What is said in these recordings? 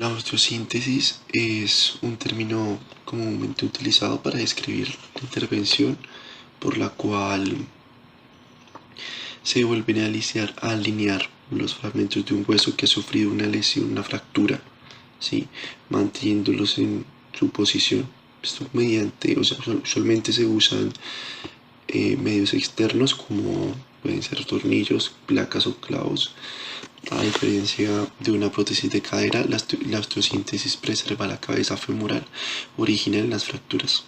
La osteosíntesis es un término comúnmente utilizado para describir la intervención por la cual se vuelven a alinear los fragmentos de un hueso que ha sufrido una lesión, una fractura, ¿sí? Manteniéndolos en su posición. Esto mediante, o sea, usualmente se usan medios externos como pueden ser tornillos, placas o clavos. A diferencia de una prótesis de cadera, la osteosíntesis preserva la cabeza femoral original en las fracturas.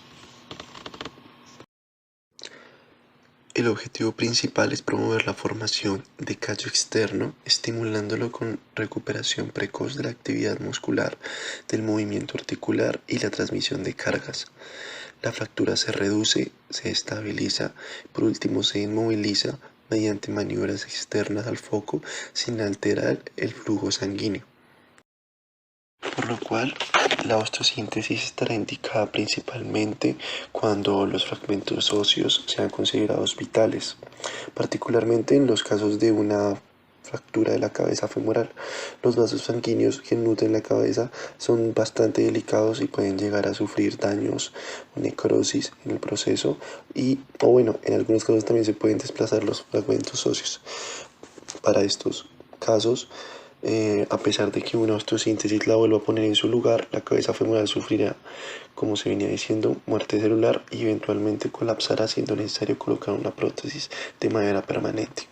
El objetivo principal es promover la formación de callo externo, estimulándolo con recuperación precoz de la actividad muscular, del movimiento articular y la transmisión de cargas. La fractura se reduce, se estabiliza, por último se inmoviliza mediante maniobras externas al foco sin alterar el flujo sanguíneo. Por lo cual, la osteosíntesis estará indicada principalmente cuando los fragmentos óseos sean considerados vitales, particularmente en los casos de una fractura de la cabeza femoral. Los vasos sanguíneos que nutren la cabeza son bastante delicados y pueden llegar a sufrir daños o necrosis en el proceso o bueno, en algunos casos también se pueden desplazar los fragmentos óseos. Para estos casos, a pesar de que una osteosíntesis la vuelva a poner en su lugar, la cabeza femoral sufrirá, como se venía diciendo, muerte celular y eventualmente colapsará, siendo necesario colocar una prótesis de manera permanente.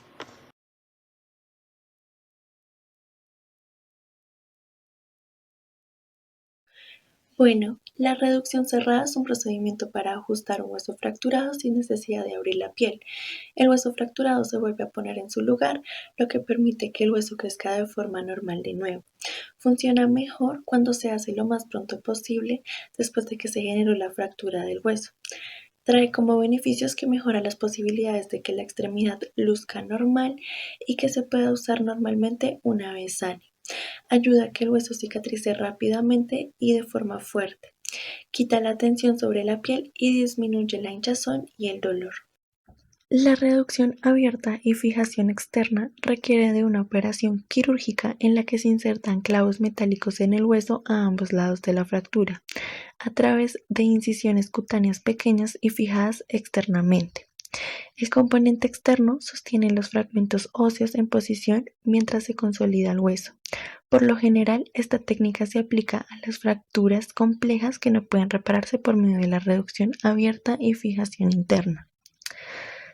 Bueno, la reducción cerrada es un procedimiento para ajustar un hueso fracturado sin necesidad de abrir la piel. El hueso fracturado se vuelve a poner en su lugar, lo que permite que el hueso crezca de forma normal de nuevo. Funciona mejor cuando se hace lo más pronto posible después de que se generó la fractura del hueso. Trae como beneficios que mejora las posibilidades de que la extremidad luzca normal y que se pueda usar normalmente una vez sane. Ayuda a que el hueso cicatrice rápidamente y de forma fuerte. Quita la tensión sobre la piel y disminuye la hinchazón y el dolor. La reducción abierta y fijación externa requiere de una operación quirúrgica en la que se insertan clavos metálicos en el hueso a ambos lados de la fractura, a través de incisiones cutáneas pequeñas y fijadas externamente. El componente externo sostiene los fragmentos óseos en posición mientras se consolida el hueso. Por lo general, esta técnica se aplica a las fracturas complejas que no pueden repararse por medio de la reducción abierta y fijación interna.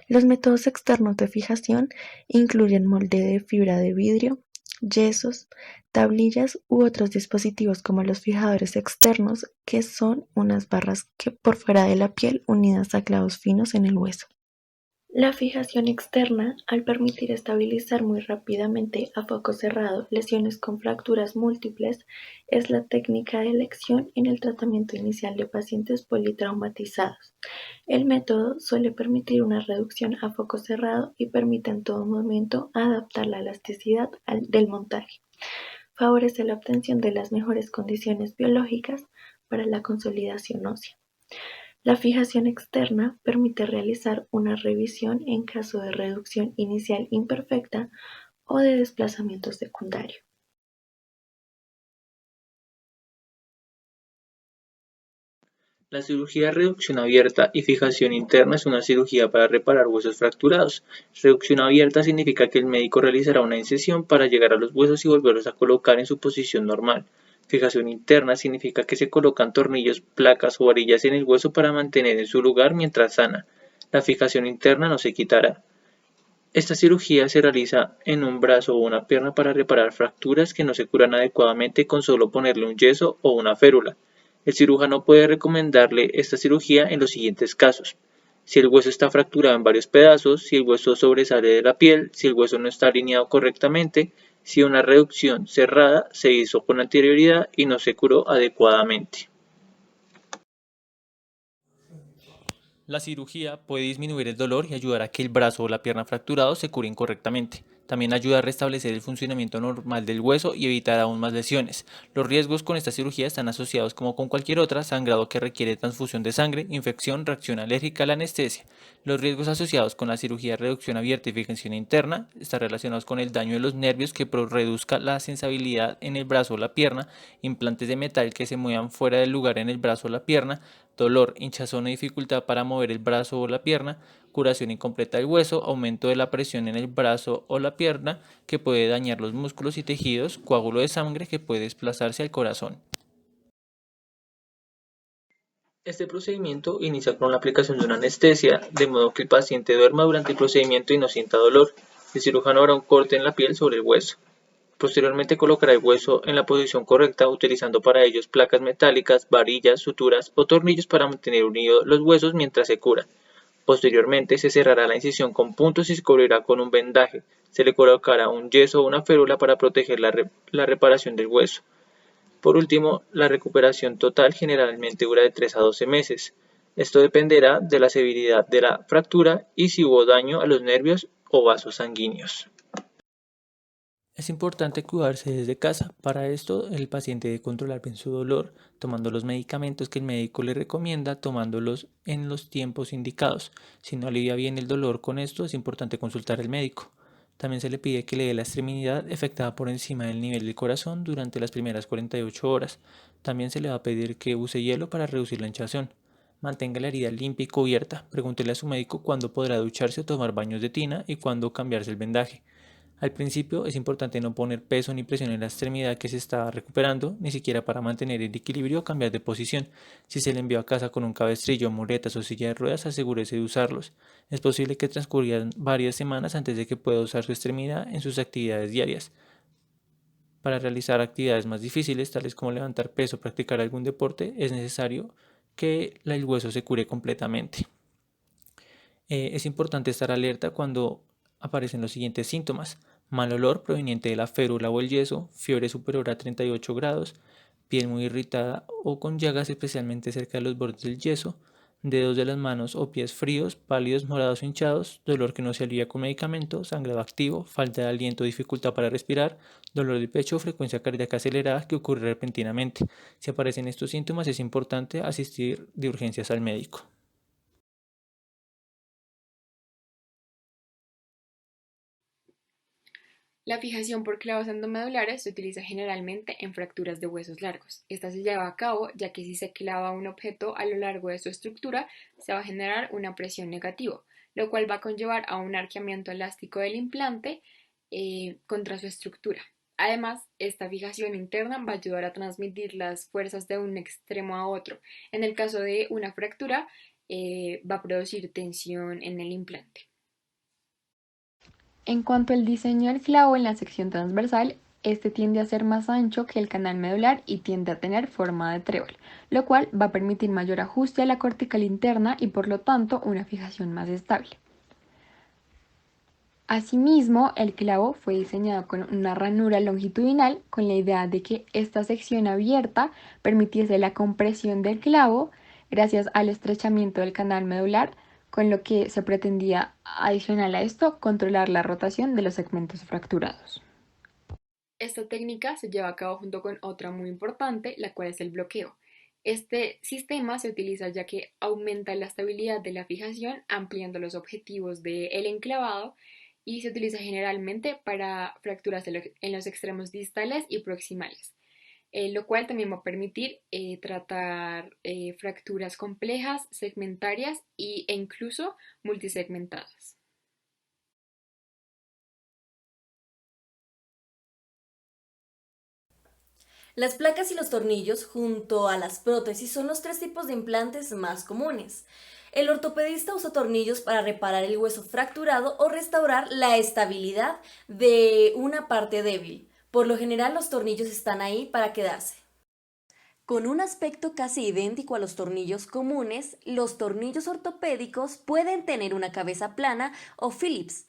Los métodos externos de fijación incluyen molde de fibra de vidrio, yesos, tablillas u otros dispositivos como los fijadores externos, que son unas barras que por fuera de la piel unidas a clavos finos en el hueso. La fijación externa, al permitir estabilizar muy rápidamente a foco cerrado lesiones con fracturas múltiples, es la técnica de elección en el tratamiento inicial de pacientes politraumatizados. El método suele permitir una reducción a foco cerrado y permite en todo momento adaptar la elasticidad del montaje. Favorece la obtención de las mejores condiciones biológicas para la consolidación ósea. La fijación externa permite realizar una revisión en caso de reducción inicial imperfecta o de desplazamiento secundario. La cirugía de reducción abierta y fijación interna es una cirugía para reparar huesos fracturados. Reducción abierta significa que el médico realizará una incisión para llegar a los huesos y volverlos a colocar en su posición normal. Fijación interna significa que se colocan tornillos, placas o varillas en el hueso para mantener en su lugar mientras sana. La fijación interna no se quitará. Esta cirugía se realiza en un brazo o una pierna para reparar fracturas que no se curan adecuadamente con solo ponerle un yeso o una férula. El cirujano puede recomendarle esta cirugía en los siguientes casos: si el hueso está fracturado en varios pedazos, si el hueso sobresale de la piel, si el hueso no está alineado correctamente, si una reducción cerrada se hizo con anterioridad y no se curó adecuadamente. La cirugía puede disminuir el dolor y ayudar a que el brazo o la pierna fracturados se curen correctamente. También ayuda a restablecer el funcionamiento normal del hueso y evitar aún más lesiones. Los riesgos con esta cirugía están asociados, como con cualquier otra, sangrado que requiere transfusión de sangre, infección, reacción alérgica a la anestesia. Los riesgos asociados con la cirugía de reducción abierta y fijación interna están relacionados con el daño de los nervios que reduzca la sensibilidad en el brazo o la pierna, implantes de metal que se muevan fuera del lugar en el brazo o la pierna, dolor, hinchazón o dificultad para mover el brazo o la pierna, curación incompleta del hueso, aumento de la presión en el brazo o la pierna que puede dañar los músculos y tejidos, coágulo de sangre que puede desplazarse al corazón. Este procedimiento inicia con la aplicación de una anestesia, de modo que el paciente duerma durante el procedimiento y no sienta dolor. El cirujano hará un corte en la piel sobre el hueso. Posteriormente colocará el hueso en la posición correcta, utilizando para ellos placas metálicas, varillas, suturas o tornillos para mantener unidos los huesos mientras se cura. Posteriormente se cerrará la incisión con puntos y se cubrirá con un vendaje. Se le colocará un yeso o una férula para proteger la reparación del hueso. Por último, la recuperación total generalmente dura de 3 a 12 meses. Esto dependerá de la severidad de la fractura y si hubo daño a los nervios o vasos sanguíneos. Es importante cuidarse desde casa. Para esto, el paciente debe controlar bien su dolor, tomando los medicamentos que el médico le recomienda, tomándolos en los tiempos indicados. Si no alivia bien el dolor con esto, es importante consultar al médico. También se le pide que le dé la extremidad afectada por encima del nivel del corazón durante las primeras 48 horas. También se le va a pedir que use hielo para reducir la hinchazón. Mantenga la herida limpia y cubierta. Pregúntele a su médico cuándo podrá ducharse o tomar baños de tina y cuándo cambiarse el vendaje. Al principio es importante no poner peso ni presión en la extremidad que se está recuperando, ni siquiera para mantener el equilibrio o cambiar de posición. Si se le envió a casa con un cabestrillo, muletas o silla de ruedas, asegúrese de usarlos. Es posible que transcurran varias semanas antes de que pueda usar su extremidad en sus actividades diarias. Para realizar actividades más difíciles, tales como levantar peso o practicar algún deporte, es necesario que el hueso se cure completamente. Es importante estar alerta cuando aparecen los siguientes síntomas: mal olor proveniente de la férula o el yeso, fiebre superior a 38 grados, piel muy irritada o con llagas especialmente cerca de los bordes del yeso, dedos de las manos o pies fríos, pálidos, morados o hinchados, dolor que no se alivia con medicamento, sangrado activo, falta de aliento, dificultad para respirar, dolor de pecho o frecuencia cardíaca acelerada que ocurre repentinamente. Si aparecen estos síntomas, es importante asistir de urgencias al médico. La fijación por clavos endomedulares se utiliza generalmente en fracturas de huesos largos. Esta se lleva a cabo ya que si se clava un objeto a lo largo de su estructura, se va a generar una presión negativa, lo cual va a conllevar a un arqueamiento elástico del implante contra su estructura. Además, esta fijación interna va a ayudar a transmitir las fuerzas de un extremo a otro. En el caso de una fractura, va a producir tensión en el implante. En cuanto al diseño del clavo en la sección transversal, este tiende a ser más ancho que el canal medular y tiende a tener forma de trébol, lo cual va a permitir mayor ajuste a la cortical interna y por lo tanto una fijación más estable. Asimismo, el clavo fue diseñado con una ranura longitudinal con la idea de que esta sección abierta permitiese la compresión del clavo gracias al estrechamiento del canal medular, con lo que se pretendía, adicional a esto, controlar la rotación de los segmentos fracturados. Esta técnica se lleva a cabo junto con otra muy importante, la cual es el bloqueo. Este sistema se utiliza ya que aumenta la estabilidad de la fijación, ampliando los objetivos del enclavado y se utiliza generalmente para fracturas en los extremos distales y proximales, lo cual también va a permitir tratar fracturas complejas, segmentarias e incluso multisegmentadas. Las placas y los tornillos, junto a las prótesis, son los 3 tipos de implantes más comunes. El ortopedista usa tornillos para reparar el hueso fracturado o restaurar la estabilidad de una parte débil. Por lo general, los tornillos están ahí para quedarse. Con un aspecto casi idéntico a los tornillos comunes, los tornillos ortopédicos pueden tener una cabeza plana o Phillips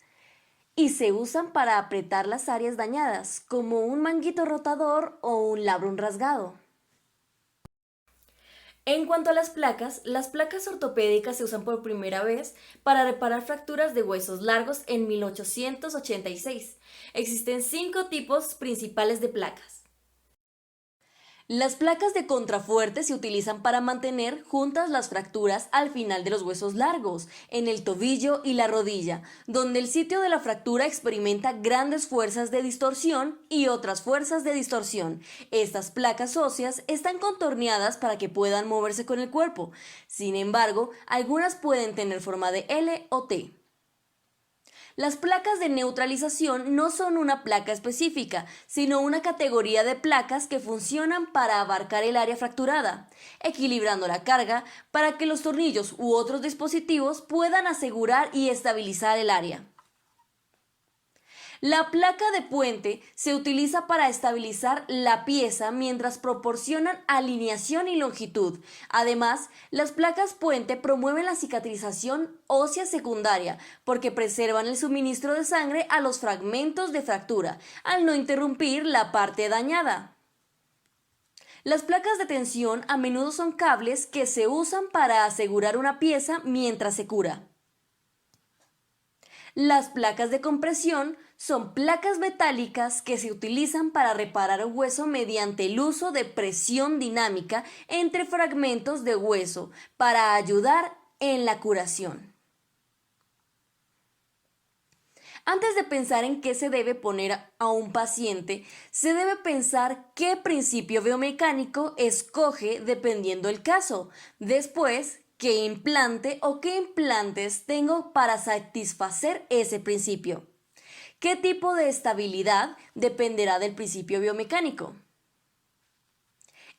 y se usan para apretar las áreas dañadas, como un manguito rotador o un labrum rasgado. En cuanto a las placas ortopédicas se usan por primera vez para reparar fracturas de huesos largos en 1886. Existen 5 tipos principales de placas. Las placas de contrafuerte se utilizan para mantener juntas las fracturas al final de los huesos largos, en el tobillo y la rodilla, donde el sitio de la fractura experimenta grandes fuerzas de distorsión y otras fuerzas de distorsión. Estas placas óseas están contorneadas para que puedan moverse con el cuerpo. Sin embargo, algunas pueden tener forma de L o T. Las placas de neutralización no son una placa específica, sino una categoría de placas que funcionan para abarcar el área fracturada, equilibrando la carga para que los tornillos u otros dispositivos puedan asegurar y estabilizar el área. La placa de puente se utiliza para estabilizar la pieza mientras proporcionan alineación y longitud. Además, las placas puente promueven la cicatrización ósea secundaria porque preservan el suministro de sangre a los fragmentos de fractura, al no interrumpir la parte dañada. Las placas de tensión a menudo son cables que se usan para asegurar una pieza mientras se cura. Las placas de compresión son placas metálicas que se utilizan para reparar un hueso mediante el uso de presión dinámica entre fragmentos de hueso para ayudar en la curación. Antes de pensar en qué se debe poner a un paciente, se debe pensar qué principio biomecánico escoge dependiendo el caso. Después, qué implante o qué implantes tengo para satisfacer ese principio. ¿Qué tipo de estabilidad dependerá del principio biomecánico?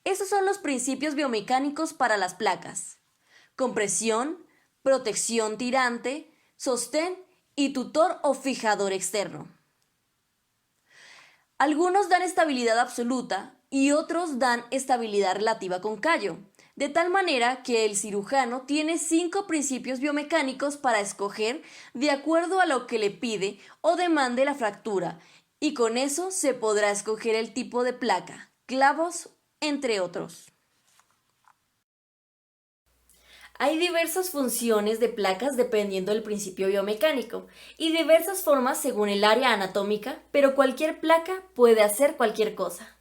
Esos son los principios biomecánicos para las placas: compresión, protección tirante, sostén y tutor o fijador externo. Algunos dan estabilidad absoluta y otros dan estabilidad relativa con callo, de tal manera que el cirujano tiene 5 principios biomecánicos para escoger de acuerdo a lo que le pide o demande la fractura, y con eso se podrá escoger el tipo de placa, clavos, entre otros. Hay diversas funciones de placas dependiendo del principio biomecánico y diversas formas según el área anatómica, pero cualquier placa puede hacer cualquier cosa.